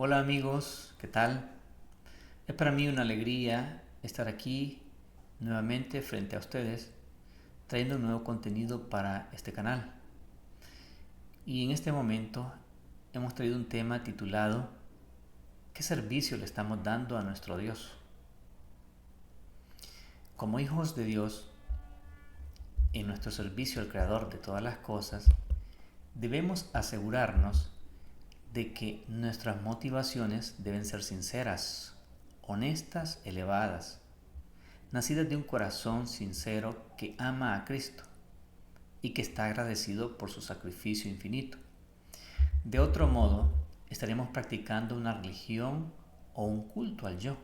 Hola amigos, ¿qué tal? Es para mí una alegría estar aquí nuevamente frente a ustedes, trayendo un nuevo contenido para este canal. Y en este momento hemos traído un tema titulado ¿qué servicio le estamos dando a nuestro Dios? Como hijos de Dios, en nuestro servicio al Creador de todas las cosas, debemos asegurarnos de que nuestras motivaciones deben ser sinceras, honestas, elevadas, nacidas de un corazón sincero que ama a Cristo y que está agradecido por su sacrificio infinito. De otro modo, estaremos practicando una religión o un culto al yo,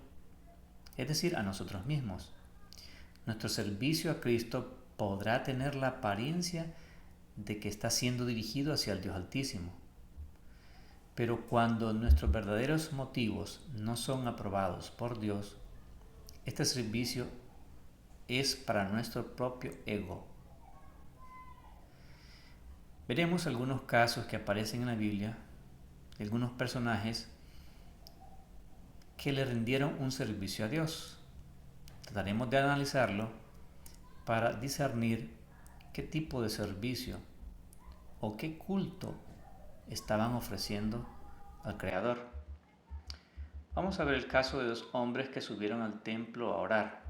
es decir, a nosotros mismos. Nuestro servicio a Cristo podrá tener la apariencia de que está siendo dirigido hacia el Dios Altísimo, pero cuando nuestros verdaderos motivos no son aprobados por Dios, este servicio es para nuestro propio ego. Veremos algunos casos que aparecen en la Biblia de algunos personajes que le rindieron un servicio a Dios. Trataremos de analizarlo para discernir qué tipo de servicio o qué culto estaban ofreciendo al Creador. Vamos a ver el caso de dos hombres que subieron al templo a orar.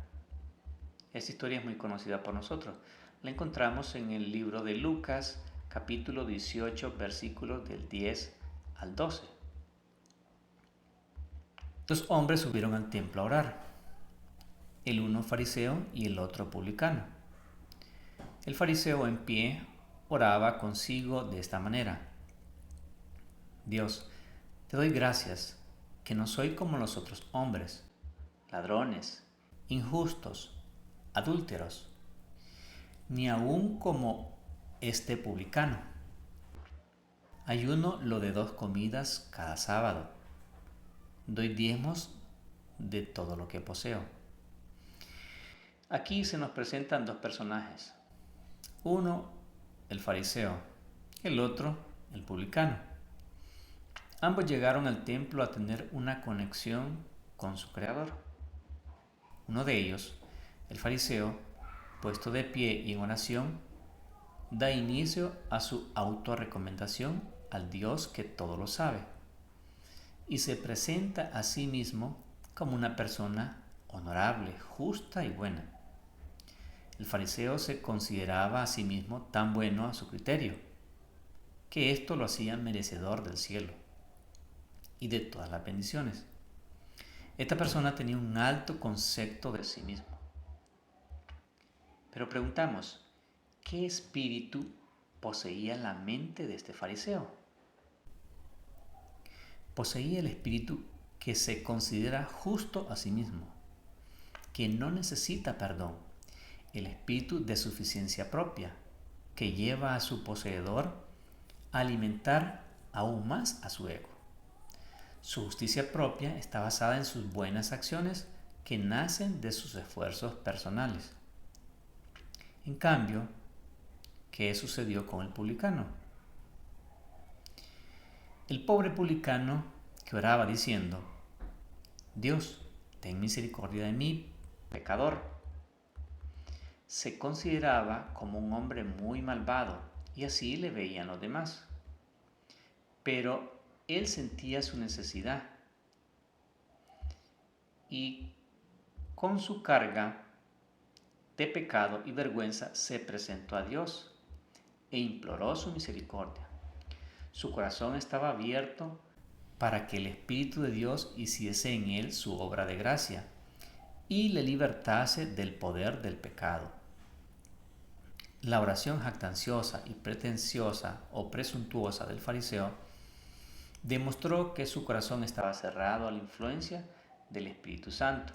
Esta historia es muy conocida por nosotros. La encontramos en el libro de Lucas, capítulo 18, versículos del 10 al 12. Dos hombres subieron al templo a orar, el uno fariseo y el otro publicano. El fariseo en pie oraba consigo de esta manera: Dios, te doy gracias que no soy como los otros hombres, ladrones, injustos, adúlteros, ni aun como este publicano. Ayuno lo de 2 comidas cada sábado. Doy diezmos de todo lo que poseo. Aquí se nos presentan dos personajes. Uno, el fariseo, el otro, el publicano. Ambos llegaron al templo a tener una conexión con su Creador. Uno de ellos, el fariseo, puesto de pie y en oración, da inicio a su autorrecomendación al Dios que todo lo sabe y se presenta a sí mismo como una persona honorable, justa y buena. El fariseo se consideraba a sí mismo tan bueno a su criterio, que esto lo hacía merecedor del cielo y de todas las bendiciones. Esta persona tenía un alto concepto de sí mismo. Pero preguntamos, ¿qué espíritu poseía la mente de este fariseo? Poseía el espíritu que se considera justo a sí mismo, que no necesita perdón, el espíritu de suficiencia propia, que lleva a su poseedor a alimentar aún más a su ego. Su justicia propia está basada en sus buenas acciones que nacen de sus esfuerzos personales. En cambio, ¿qué sucedió con el publicano? El pobre publicano que oraba diciendo: Dios, ten misericordia de mí, pecador, se consideraba como un hombre muy malvado y así le veían los demás. Pero él sentía su necesidad y con su carga de pecado y vergüenza se presentó a Dios e imploró su misericordia. Su corazón estaba abierto para que el Espíritu de Dios hiciese en él su obra de gracia y le libertase del poder del pecado. La oración jactanciosa y pretenciosa o presuntuosa del fariseo demostró que su corazón estaba cerrado a la influencia del Espíritu Santo.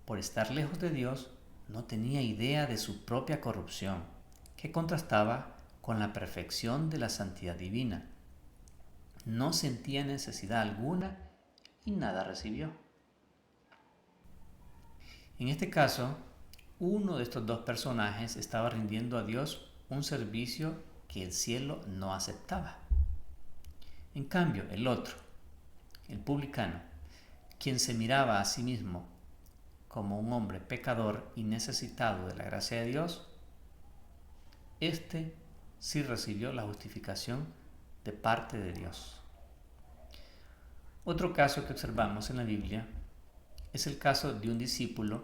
Por estar lejos de Dios, no tenía idea de su propia corrupción, que contrastaba con la perfección de la santidad divina. No sentía necesidad alguna y nada recibió. En este caso, uno de estos dos personajes estaba rindiendo a Dios un servicio que el cielo no aceptaba. En cambio, el otro, el publicano, quien se miraba a sí mismo como un hombre pecador y necesitado de la gracia de Dios, este sí recibió la justificación de parte de Dios. Otro caso que observamos en la Biblia es el caso de un discípulo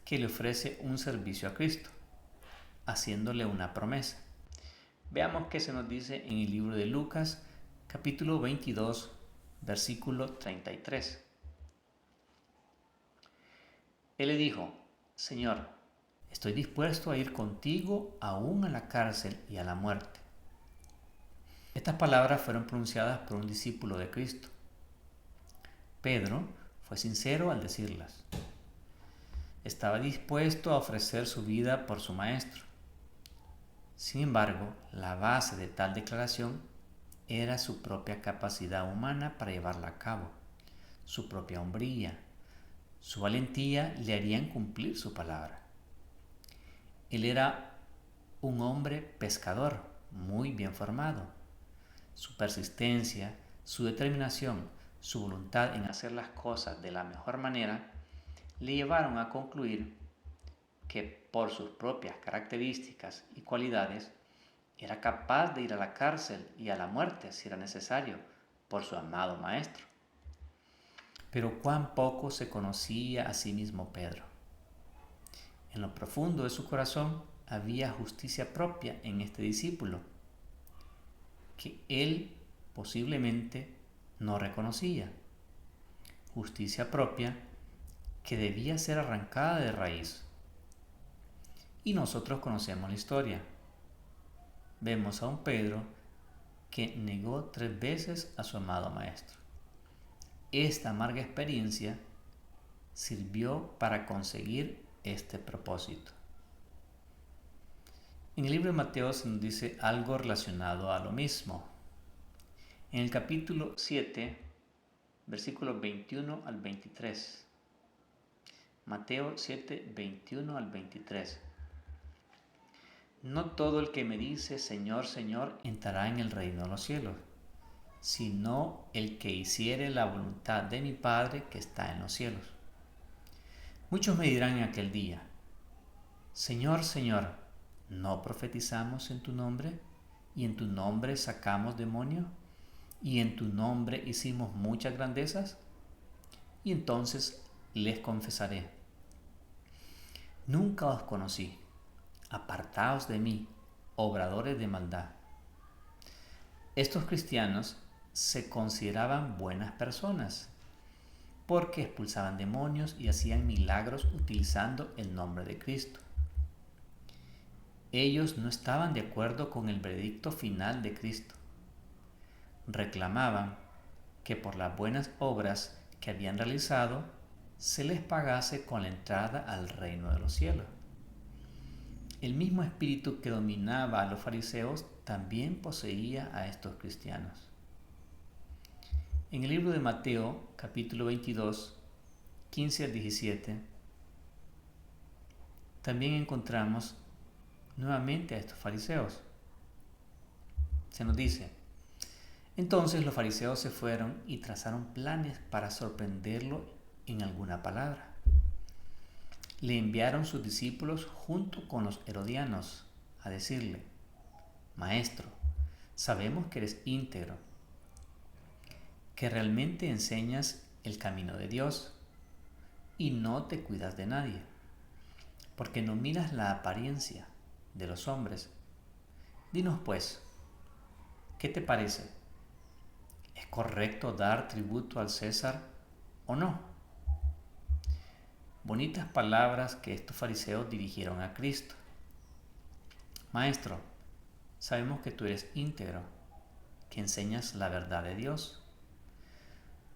que le ofrece un servicio a Cristo, haciéndole una promesa. Veamos qué se nos dice en el libro de Lucas, capítulo 22, versículo 33. Él le dijo: Señor, estoy dispuesto a ir contigo aún a la cárcel y a la muerte. Estas palabras fueron pronunciadas por un discípulo de Cristo. Pedro fue sincero al decirlas. Estaba dispuesto a ofrecer su vida por su maestro. Sin embargo, la base de tal declaración era su propia capacidad humana para llevarla a cabo, su propia hombría. Su valentía le harían cumplir su palabra. Él era un hombre pescador, muy bien formado. Su persistencia, su determinación, su voluntad en hacer las cosas de la mejor manera, le llevaron a concluir que por sus propias características y cualidades, era capaz de ir a la cárcel y a la muerte si era necesario, por su amado maestro. Pero cuán poco se conocía a sí mismo Pedro. En lo profundo de su corazón había justicia propia en este discípulo, que él posiblemente no reconocía. Justicia propia que debía ser arrancada de raíz. Y nosotros conocemos la historia. Vemos a un Pedro que negó 3 veces a su amado maestro. Esta amarga experiencia sirvió para conseguir este propósito. En el libro de Mateo se nos dice algo relacionado a lo mismo. En el capítulo 7, versículos 21 al 23. Mateo 7, 21 al 23. No todo el que me dice Señor, Señor, entrará en el reino de los cielos, sino el que hiciere la voluntad de mi Padre que está en los cielos. Muchos me dirán en aquel día: Señor, Señor, ¿no profetizamos en tu nombre? ¿Y en tu nombre sacamos demonios? ¿Y en tu nombre hicimos muchas grandezas? Y entonces les confesaré: nunca os conocí. Apartaos de mí, obradores de maldad. Estos cristianos se consideraban buenas personas porque expulsaban demonios y hacían milagros utilizando el nombre de Cristo. Ellos no estaban de acuerdo con el veredicto final de Cristo. Reclamaban que por las buenas obras que habían realizado se les pagase con la entrada al reino de los cielos. El mismo espíritu que dominaba a los fariseos también poseía a estos cristianos. En el libro de Mateo, capítulo 22, 15 al 17, también encontramos nuevamente a estos fariseos. Se nos dice: entonces los fariseos se fueron y trazaron planes para sorprenderlo en alguna palabra. Le enviaron sus discípulos junto con los herodianos a decirle: Maestro, sabemos que eres íntegro, que realmente enseñas el camino de Dios y no te cuidas de nadie, porque no miras la apariencia de los hombres. Dinos pues, ¿qué te parece? ¿Es correcto dar tributo al César o no? Bonitas palabras que estos fariseos dirigieron a Cristo. Maestro, sabemos que tú eres íntegro, que enseñas la verdad de Dios.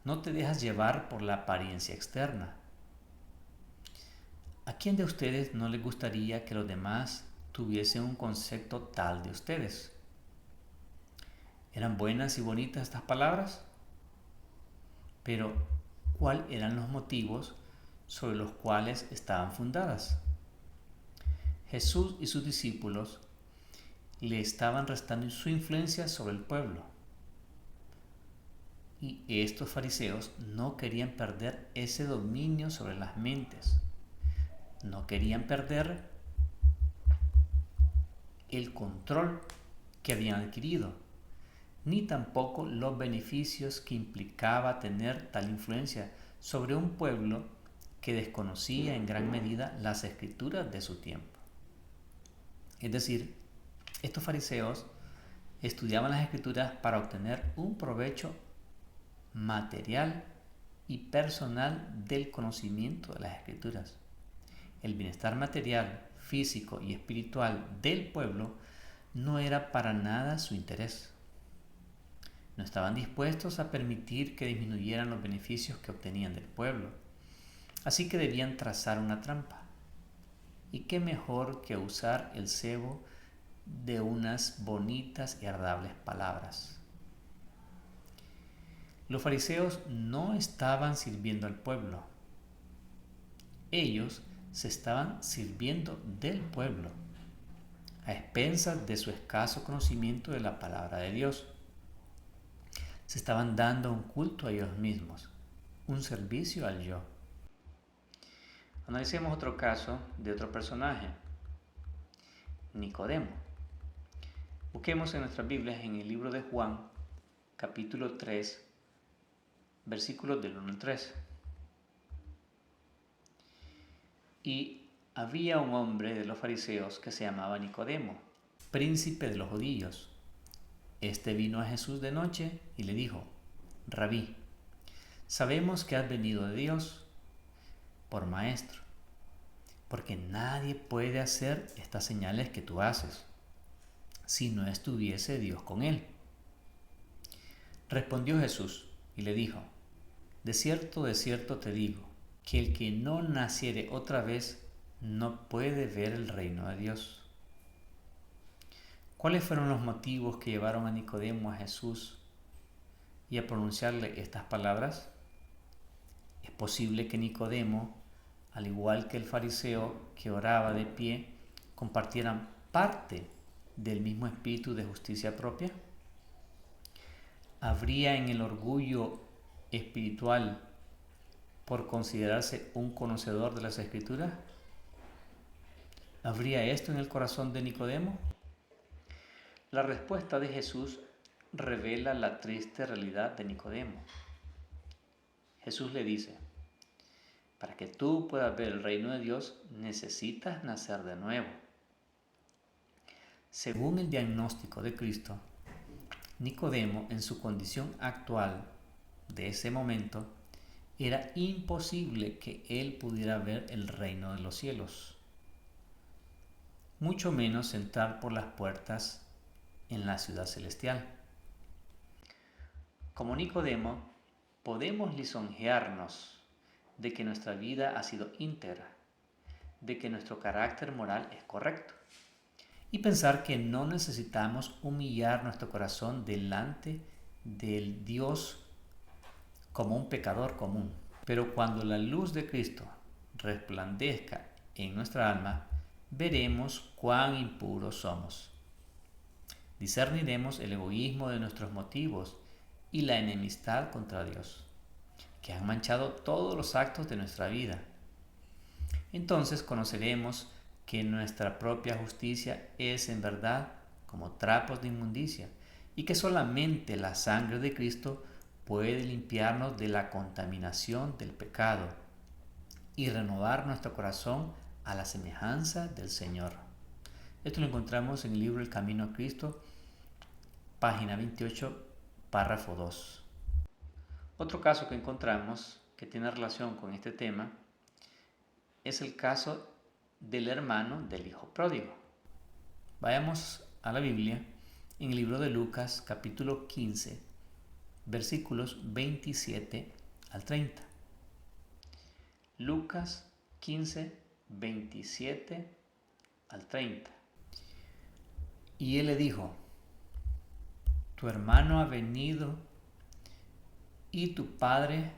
No te dejas llevar por la apariencia externa. ¿A quién de ustedes no le gustaría que los demás tuviesen un concepto tal de ustedes? ¿Eran buenas y bonitas estas palabras? Pero, ¿cuáles eran los motivos sobre los cuales estaban fundadas? Jesús y sus discípulos le estaban restando su influencia sobre el pueblo. Y estos fariseos no querían perder ese dominio sobre las mentes. No querían perder el control que habían adquirido, ni tampoco los beneficios que implicaba tener tal influencia sobre un pueblo que desconocía en gran medida las escrituras de su tiempo. Es decir, estos fariseos estudiaban las escrituras para obtener un provecho material y personal del conocimiento de las escrituras. El bienestar material, físico y espiritual del pueblo no era para nada su interés. No estaban dispuestos a permitir que disminuyeran los beneficios que obtenían del pueblo. Así que debían trazar una trampa. ¿Y qué mejor que usar el cebo de unas bonitas y agradables palabras? Los fariseos no estaban sirviendo al pueblo. Ellos se estaban sirviendo del pueblo, a expensas de su escaso conocimiento de la palabra de Dios. Se estaban dando un culto a ellos mismos, un servicio al yo. Analicemos otro caso de otro personaje, Nicodemo. Busquemos en nuestras Biblias en el libro de Juan, capítulo 3, versículos del 1 al 3. Y había un hombre de los fariseos que se llamaba Nicodemo, príncipe de los judíos. Este vino a Jesús de noche y le dijo: Rabí, sabemos que has venido de Dios por maestro, porque nadie puede hacer estas señales que tú haces si no estuviese Dios con él. Respondió Jesús y le dijo: de cierto te digo, que el que no naciere otra vez no puede ver el reino de Dios. ¿Cuáles fueron los motivos que llevaron a Nicodemo a Jesús y a pronunciarle estas palabras? Es posible que Nicodemo, al igual que el fariseo que oraba de pie, compartieran parte del mismo espíritu de justicia propia. ¿Habría en el orgullo espiritual por considerarse un conocedor de las Escrituras? ¿Habría esto en el corazón de Nicodemo? La respuesta de Jesús revela la triste realidad de Nicodemo. Jesús le dice: para que tú puedas ver el reino de Dios, necesitas nacer de nuevo. Según el diagnóstico de Cristo, Nicodemo, en su condición actual de ese momento, era imposible que él pudiera ver el reino de los cielos, mucho menos entrar por las puertas en la ciudad celestial. Como Nicodemo, podemos lisonjearnos de que nuestra vida ha sido íntegra, de que nuestro carácter moral es correcto, y pensar que no necesitamos humillar nuestro corazón delante del Dios como un pecador común. Pero cuando la luz de Cristo resplandezca en nuestra alma, veremos cuán impuros somos. Discerniremos el egoísmo de nuestros motivos y la enemistad contra Dios, que han manchado todos los actos de nuestra vida. Entonces conoceremos que nuestra propia justicia es en verdad como trapos de inmundicia, y que solamente la sangre de Cristo puede limpiarnos de la contaminación del pecado y renovar nuestro corazón a la semejanza del Señor. Esto lo encontramos en el libro El Camino a Cristo, página 28, párrafo 2. Otro caso que encontramos que tiene relación con este tema es el caso del hermano del hijo pródigo. Vayamos a la Biblia en el libro de Lucas, capítulo 15, versículos 27 al 30. Lucas 15, 27 al 30. Y él le dijo: tu hermano ha venido y tu padre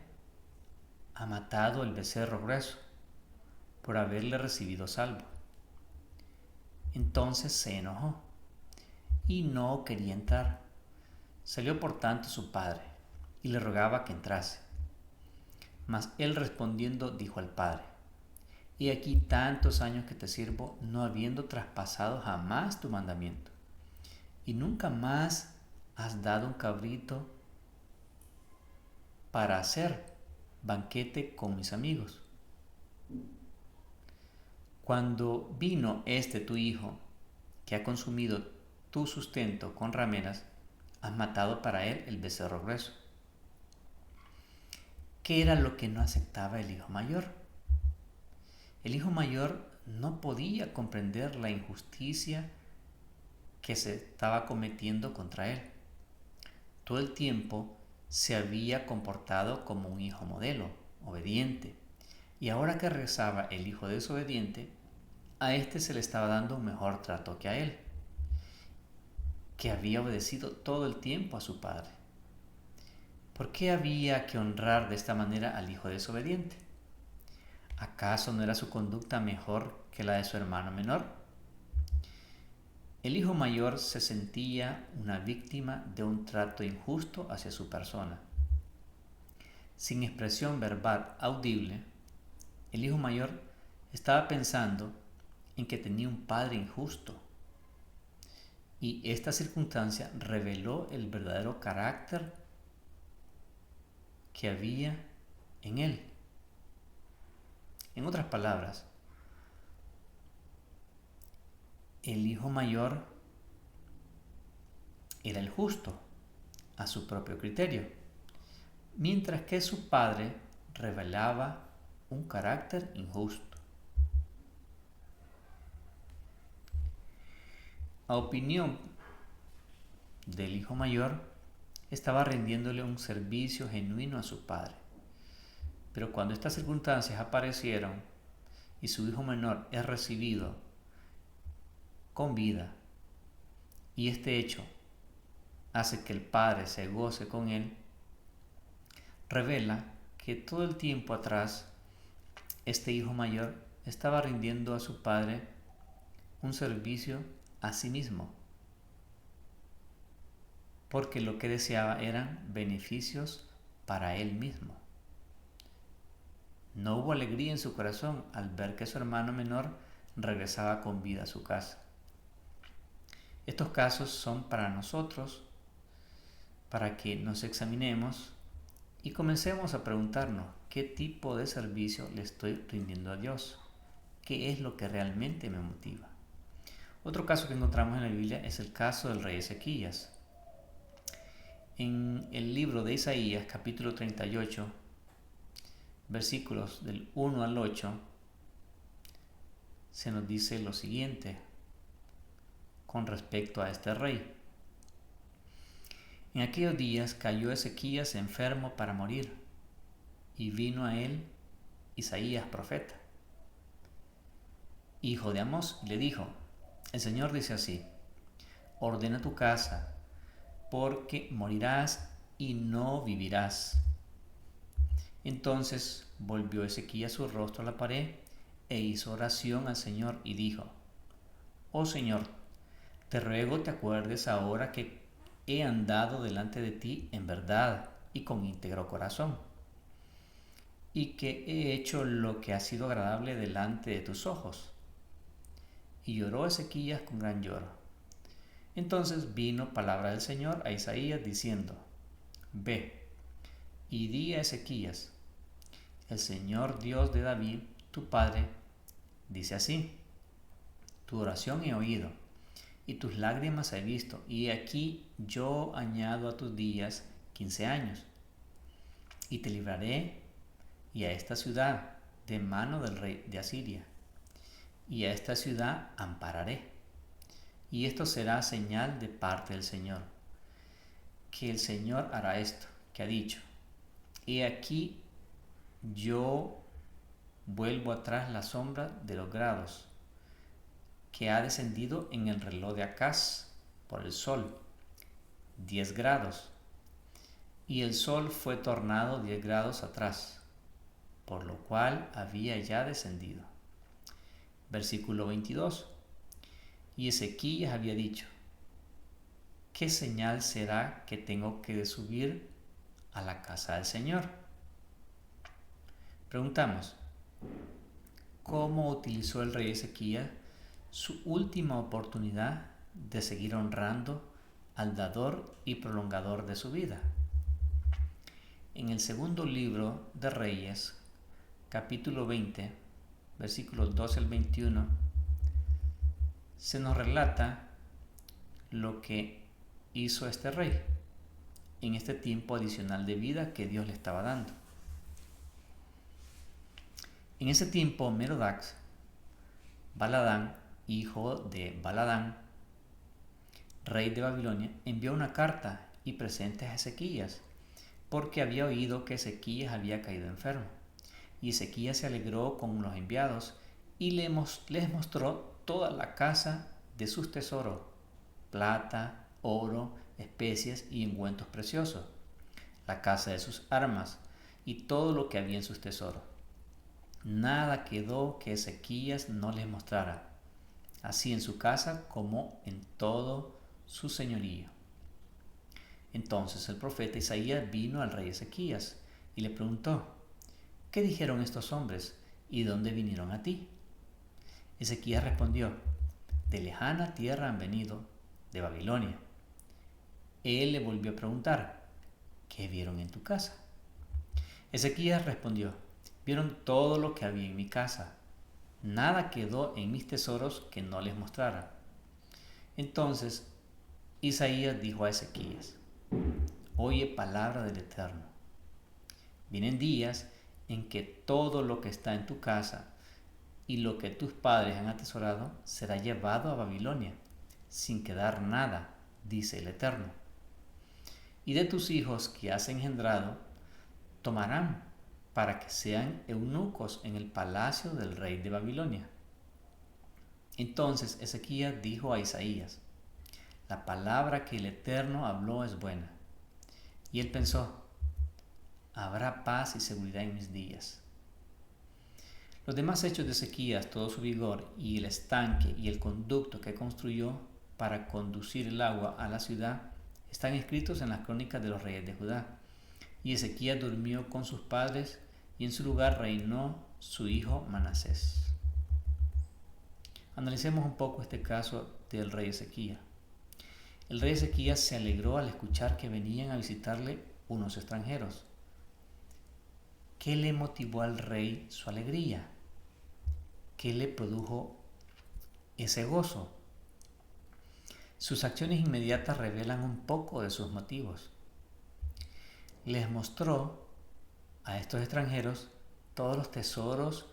ha matado el becerro grueso por haberle recibido salvo. Entonces se enojó y no quería entrar. Salió por tanto su padre y le rogaba que entrase. Mas él respondiendo dijo al padre: He aquí tantos años que te sirvo, no habiendo traspasado jamás tu mandamiento, y nunca más has dado un cabrito para hacer banquete con mis amigos. Cuando vino este tu hijo, que ha consumido tu sustento con rameras, has matado para él el becerro grueso. ¿Qué era lo que no aceptaba el hijo mayor? El hijo mayor no podía comprender la injusticia que se estaba cometiendo contra él. Todo el tiempo se había comportado como un hijo modelo, obediente, y ahora que regresaba el hijo desobediente, a este se le estaba dando un mejor trato que a él, que había obedecido todo el tiempo a su padre. ¿Por qué había que honrar de esta manera al hijo desobediente? ¿Acaso no era su conducta mejor que la de su hermano menor? El hijo mayor se sentía una víctima de un trato injusto hacia su persona. Sin expresión verbal audible, el hijo mayor estaba pensando en que tenía un padre injusto, y esta circunstancia reveló el verdadero carácter que había en él. En otras palabras, el hijo mayor era el justo a su propio criterio, mientras que su padre revelaba un carácter injusto. A opinión del hijo mayor, estaba rindiéndole un servicio genuino a su padre. Pero cuando estas circunstancias aparecieron y su hijo menor es recibido con vida, y este hecho hace que el padre se goce con él, revela que todo el tiempo atrás este hijo mayor estaba rindiendo a su padre un servicio a sí mismo, porque lo que deseaba eran beneficios para él mismo. No hubo alegría en su corazón al ver que su hermano menor regresaba con vida a su casa. Estos casos son para nosotros, para que nos examinemos y comencemos a preguntarnos qué tipo de servicio le estoy rindiendo a Dios, qué es lo que realmente me motiva. Otro caso que encontramos en la Biblia es el caso del rey Ezequías. En el libro de Isaías, capítulo 38, versículos del 1 al 8, se nos dice lo siguiente con respecto a este rey. En aquellos días cayó Ezequías enfermo para morir, y vino a él Isaías profeta, hijo de Amós, y le dijo: El Señor dice así: ordena tu casa, porque morirás y no vivirás. Entonces volvió Ezequías su rostro a la pared e hizo oración al Señor y dijo: Oh Señor, te ruego te acuerdes ahora que he andado delante de ti en verdad y con íntegro corazón, y que he hecho lo que ha sido agradable delante de tus ojos. Y lloró Ezequías con gran lloro. Entonces vino palabra del Señor a Isaías diciendo: Ve y di a Ezequías: el Señor Dios de David, tu padre, dice así: tu oración he oído, y tus lágrimas he visto, y aquí yo añado a tus días 15 años, y te libraré y a esta ciudad de mano del rey de Asiria, y a esta ciudad ampararé. Y esto será señal de parte del Señor, que el Señor hará esto, que ha dicho: he aquí yo vuelvo atrás la sombra de los grados que ha descendido en el reloj de Acaz por el sol, 10 grados, y el sol fue tornado 10 grados atrás, por lo cual había ya descendido. Versículo 22. Y Ezequías había dicho: ¿qué señal será que tengo que subir a la casa del Señor. Preguntamos, ¿cómo utilizó el rey Ezequías su última oportunidad de seguir honrando al dador y prolongador de su vida? En el segundo libro de Reyes, capítulo 20, versículos 12 al 21, se nos relata lo que hizo este rey en este tiempo adicional de vida que Dios le estaba dando. En ese tiempo, Merodach, Baladán, hijo de Baladán, rey de Babilonia, envió una carta y presentes a Ezequías, porque había oído que Ezequías había caído enfermo. Y Ezequías se alegró con los enviados y les mostró toda la casa de sus tesoros, plata, oro, especies y ungüentos preciosos, la casa de sus armas y todo lo que había en sus tesoros. Nada quedó que Ezequías no les mostrara, así en su casa como en todo su señorío. Entonces el profeta Isaías vino al rey Ezequías y le preguntó, ¿qué dijeron estos hombres y dónde vinieron a ti? Ezequías respondió, de lejana tierra han venido, de Babilonia. Él le volvió a preguntar, ¿qué vieron en tu casa? Ezequías respondió, vieron todo lo que había en mi casa. Nada quedó en mis tesoros que no les mostrara. Entonces Isaías dijo a Ezequías, oye palabra del Eterno. Vienen días en que todo lo que está en tu casa y lo que tus padres han atesorado será llevado a Babilonia, sin quedar nada, dice el Eterno. Y de tus hijos que has engendrado, tomarán para que sean eunucos en el palacio del rey de Babilonia. Entonces Ezequías dijo a Isaías, la palabra que el Eterno habló es buena. Y él pensó, habrá paz y seguridad en mis días. Los demás hechos de Ezequías, todo su vigor y el estanque y el conducto que construyó para conducir el agua a la ciudad, están escritos en las crónicas de los reyes de Judá. Y Ezequías durmió con sus padres y en su lugar reinó su hijo Manasés. Analicemos un poco este caso del rey Ezequías. El rey Ezequías se alegró al escuchar que venían a visitarle unos extranjeros. ¿Qué le motivó al rey su alegría? ¿Qué le produjo ese gozo? Sus acciones inmediatas revelan un poco de sus motivos. Les mostró a estos extranjeros todos los tesoros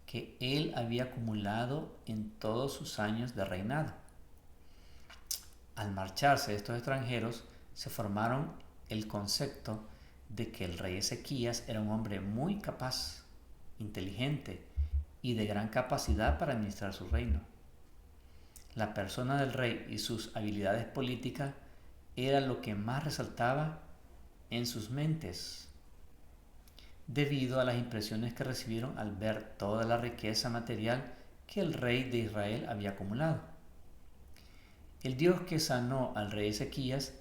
que él había acumulado en todos sus años de reinado. Al marcharse estos extranjeros, se formaron el concepto de que el rey Ezequías era un hombre muy capaz, inteligente y de gran capacidad para administrar su reino. La persona del rey y sus habilidades políticas era lo que más resaltaba en sus mentes, debido a las impresiones que recibieron al ver toda la riqueza material que el rey de Israel había acumulado. El Dios que sanó al rey Ezequías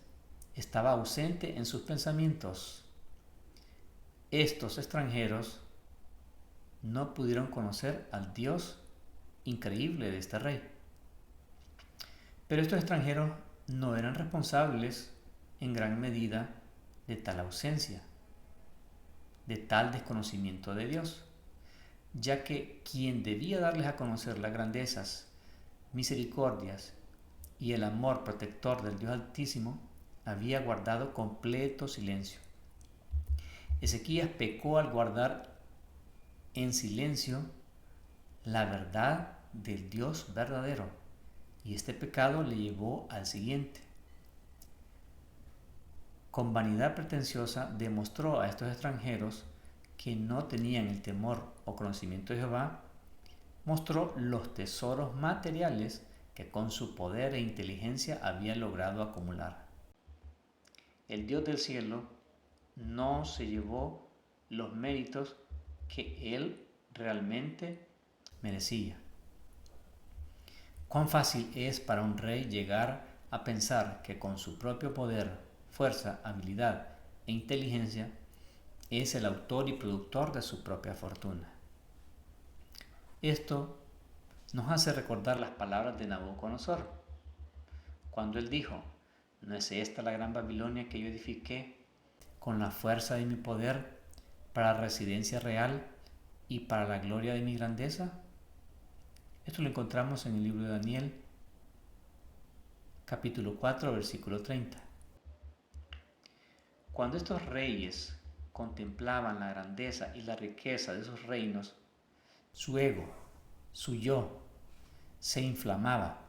estaba ausente en sus pensamientos. Estos extranjeros no pudieron conocer al Dios increíble de este rey. Pero estos extranjeros no eran responsables en gran medida de tal ausencia, de tal desconocimiento de Dios, ya que quien debía darles a conocer las grandezas, misericordias y el amor protector del Dios Altísimo había guardado completo silencio. Ezequías pecó al guardar en silencio la verdad del Dios verdadero, y este pecado le llevó al siguiente. Con vanidad pretenciosa demostró a estos extranjeros que no tenían el temor o conocimiento de Jehová, mostró los tesoros materiales que con su poder e inteligencia había logrado acumular. El Dios del cielo no se llevó los méritos que él realmente merecía. Cuán fácil es para un rey llegar a pensar que con su propio poder, fuerza, habilidad e inteligencia, es el autor y productor de su propia fortuna. Esto nos hace recordar las palabras de Nabucodonosor, cuando él dijo: ¿no es esta la gran Babilonia que yo edifiqué con la fuerza de mi poder para residencia real y para la gloria de mi grandeza? Esto lo encontramos en el libro de Daniel, capítulo 4, versículo 30. Cuando estos reyes contemplaban la grandeza y la riqueza de esos reinos, su ego, su yo, se inflamaba.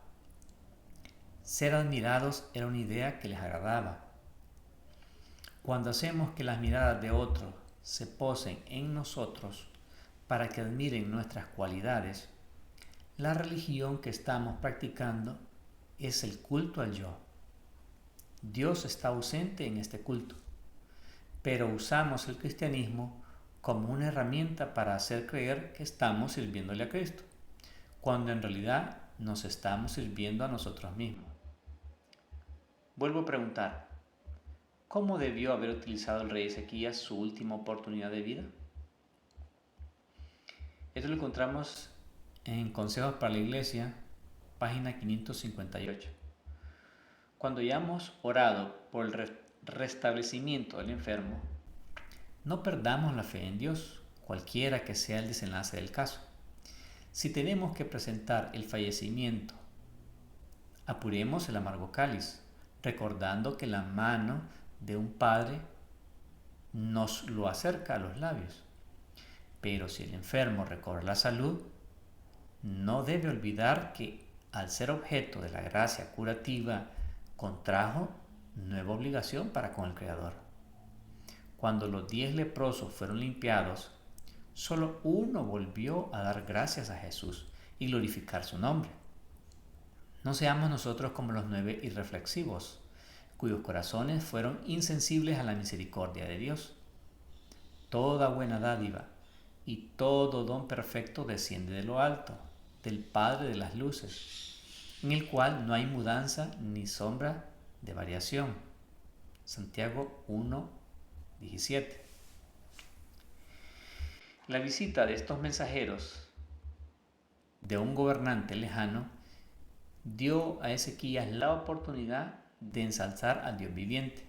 Ser admirados era una idea que les agradaba. Cuando hacemos que las miradas de otros se posen en nosotros para que admiren nuestras cualidades, la religión que estamos practicando es el culto al yo. Dios está ausente en este culto, pero usamos el cristianismo como una herramienta para hacer creer que estamos sirviéndole a Cristo, cuando en realidad nos estamos sirviendo a nosotros mismos. Vuelvo a preguntar, ¿cómo debió haber utilizado el rey Ezequías su última oportunidad de vida? Esto lo encontramos en Consejos para la Iglesia, página 558. Cuando hayamos orado por el restablecimiento del enfermo, no perdamos la fe en Dios, cualquiera que sea el desenlace del caso. Si tenemos que presentar el fallecimiento, apuremos el amargo cáliz, recordando que la mano de un padre nos lo acerca a los labios. Pero si el enfermo recobra la salud, no debe olvidar que al ser objeto de la gracia curativa, contrajo nueva obligación para con el Creador. Cuando los 10 leprosos fueron limpiados, solo uno volvió a dar gracias a Jesús y glorificar su nombre. No seamos nosotros como los 9 irreflexivos, cuyos corazones fueron insensibles a la misericordia de Dios. Toda buena dádiva y todo don perfecto desciende de lo alto, del Padre de las luces, en el cual no hay mudanza ni sombra de variación. Santiago 1:17. La visita de estos mensajeros de un gobernante lejano dio a Ezequías la oportunidad de ensalzar al Dios viviente.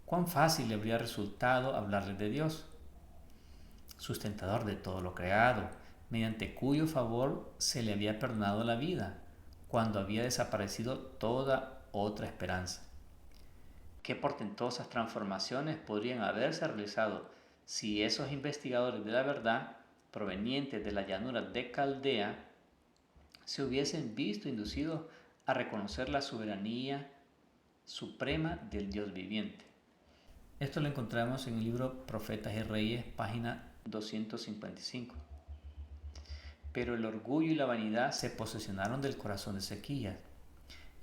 Cuán fácil le habría resultado hablarle de Dios, sustentador de todo lo creado, mediante cuyo favor se le había perdonado la vida, cuando había desaparecido toda otra esperanza. ¿Qué portentosas transformaciones podrían haberse realizado si esos investigadores de la verdad, provenientes de la llanura de Caldea, se hubiesen visto inducidos a reconocer la soberanía suprema del Dios viviente? Esto lo encontramos en el libro Profetas y Reyes, página 255. Pero el orgullo y la vanidad se posesionaron del corazón de Ezequías,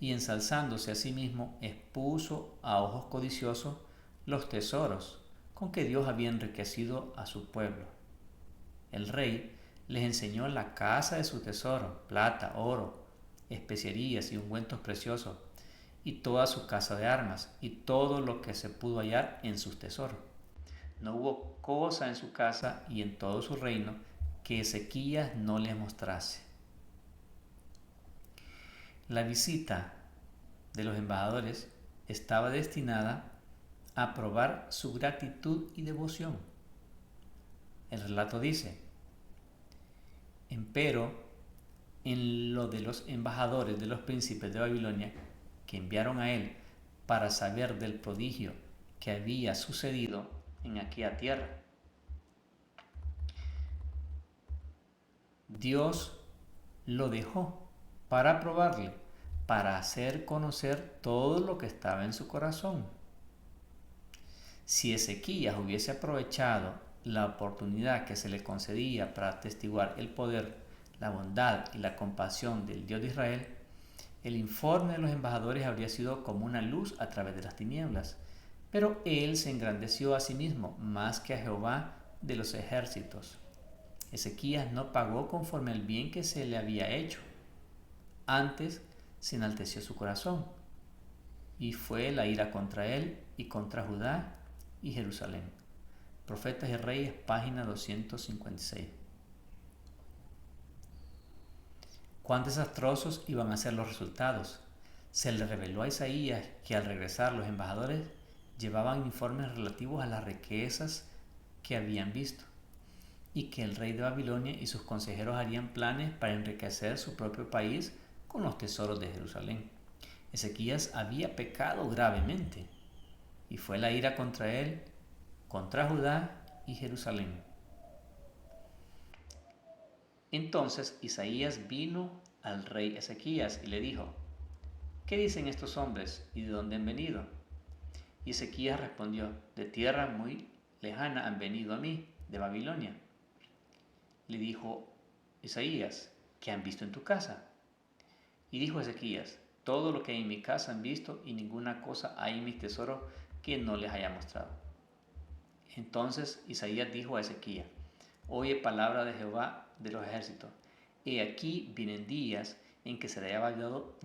y ensalzándose a sí mismo expuso a ojos codiciosos los tesoros con que Dios había enriquecido a su pueblo. El rey les enseñó la casa de su tesoro, plata, oro, especierías y ungüentos preciosos, y toda su casa de armas, y todo lo que se pudo hallar en sus tesoros. No hubo cosa en su casa y en todo su reino que Ezequías no les mostrase. La visita de los embajadores estaba destinada a probar su gratitud y devoción. El relato dice: empero, en lo de los embajadores de los príncipes de Babilonia que enviaron a él para saber del prodigio que había sucedido en aquella tierra, Dios lo dejó para probarle, para hacer conocer todo lo que estaba en su corazón. Si Ezequías hubiese aprovechado la oportunidad que se le concedía para atestiguar el poder, la bondad y la compasión del Dios de Israel, el informe de los embajadores habría sido como una luz a través de las tinieblas. Pero él se engrandeció a sí mismo más que a Jehová de los ejércitos. Ezequías no pagó conforme al bien que se le había hecho. Antes se enalteció su corazón. y fue la ira contra él y contra Judá y Jerusalén. Profetas y Reyes, página 256. Cuán desastrosos iban a ser los resultados. Se le reveló a Isaías que al regresar los embajadores llevaban informes relativos a las riquezas que habían visto, y que el rey de Babilonia y sus consejeros harían planes para enriquecer su propio país con los tesoros de Jerusalén. Ezequías había pecado gravemente, y fue la ira contra él, contra Judá y Jerusalén. Entonces Isaías vino al rey Ezequías y le dijo: ¿Qué dicen estos hombres y de dónde han venido? Y Ezequías respondió: de tierra muy lejana han venido a mí, de Babilonia. Le dijo Isaías: ¿qué han visto en tu casa? Y dijo Ezequías: todo lo que hay en mi casa han visto, y ninguna cosa hay en mis tesoros que no les haya mostrado. Entonces Isaías dijo a Ezequías: oye palabra de Jehová de los ejércitos. He aquí vienen días en que será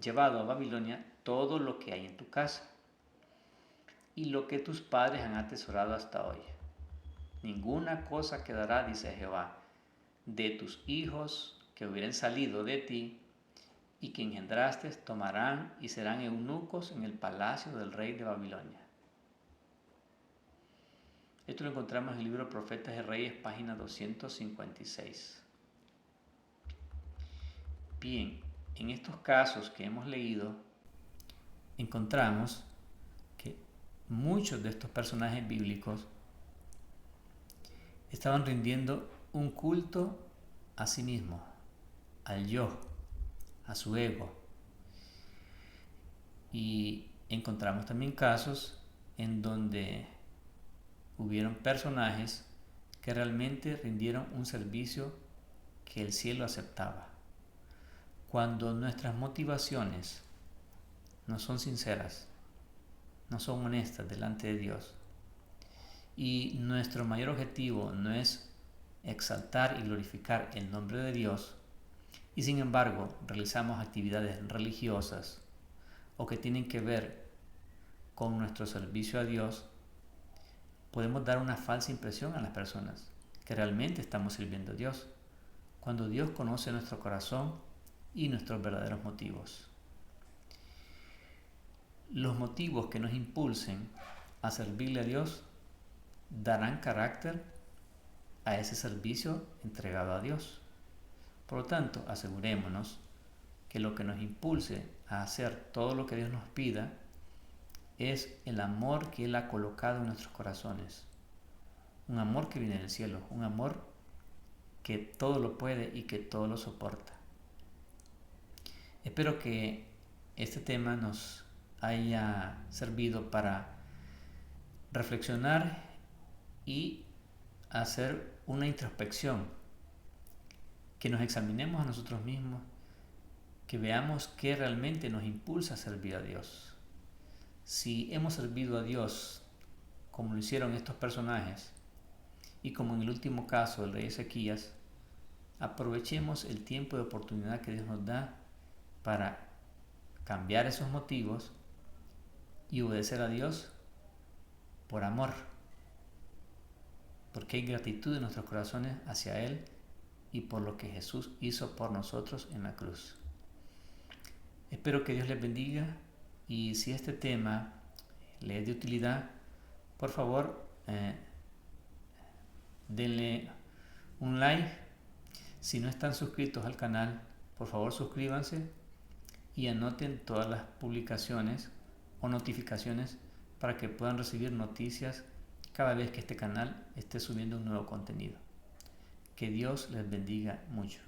llevado a Babilonia todo lo que hay en tu casa, y lo que tus padres han atesorado hasta hoy. Ninguna cosa quedará, dice Jehová, de tus hijos que hubieren salido de ti y que engendraste tomarán y serán eunucos en el palacio del rey de Babilonia. Esto lo encontramos en el libro Profetas y Reyes, página 256. Bien, en estos casos que hemos leído, encontramos que muchos de estos personajes bíblicos estaban rindiendo un culto a sí mismos, al yo, a su ego. Y encontramos también casos en donde hubieron personajes que realmente rindieron un servicio que el cielo aceptaba. Cuando nuestras motivaciones no son sinceras, no son honestas delante de Dios, y nuestro mayor objetivo no es exaltar y glorificar el nombre de Dios, y sin embargo realizamos actividades religiosas o que tienen que ver con nuestro servicio a Dios, podemos dar una falsa impresión a las personas que realmente estamos sirviendo a Dios, cuando Dios conoce nuestro corazón y nuestros verdaderos motivos. Los motivos que nos impulsen a servirle a Dios darán carácter a ese servicio entregado a Dios. Por lo tanto, asegurémonos que lo que nos impulse a hacer todo lo que Dios nos pida es el amor que Él ha colocado en nuestros corazones. Un amor que viene del cielo, un amor que todo lo puede y que todo lo soporta. Espero que este tema nos haya servido para reflexionar y hacer una introspección, que nos examinemos a nosotros mismos, que veamos qué realmente nos impulsa a servir a Dios. Si hemos servido a Dios como lo hicieron estos personajes, y como en el último caso del rey Ezequías, aprovechemos el tiempo de oportunidad que Dios nos da para cambiar esos motivos y obedecer a Dios por amor, porque hay gratitud en nuestros corazones hacia Él y por lo que Jesús hizo por nosotros en la cruz. Espero que Dios les bendiga, y si este tema le es de utilidad, por favor denle un like. Si no están suscritos al canal, por favor suscríbanse y anoten todas las publicaciones o notificaciones para que puedan recibir noticias cada vez que este canal esté subiendo un nuevo contenido. Que Dios les bendiga mucho.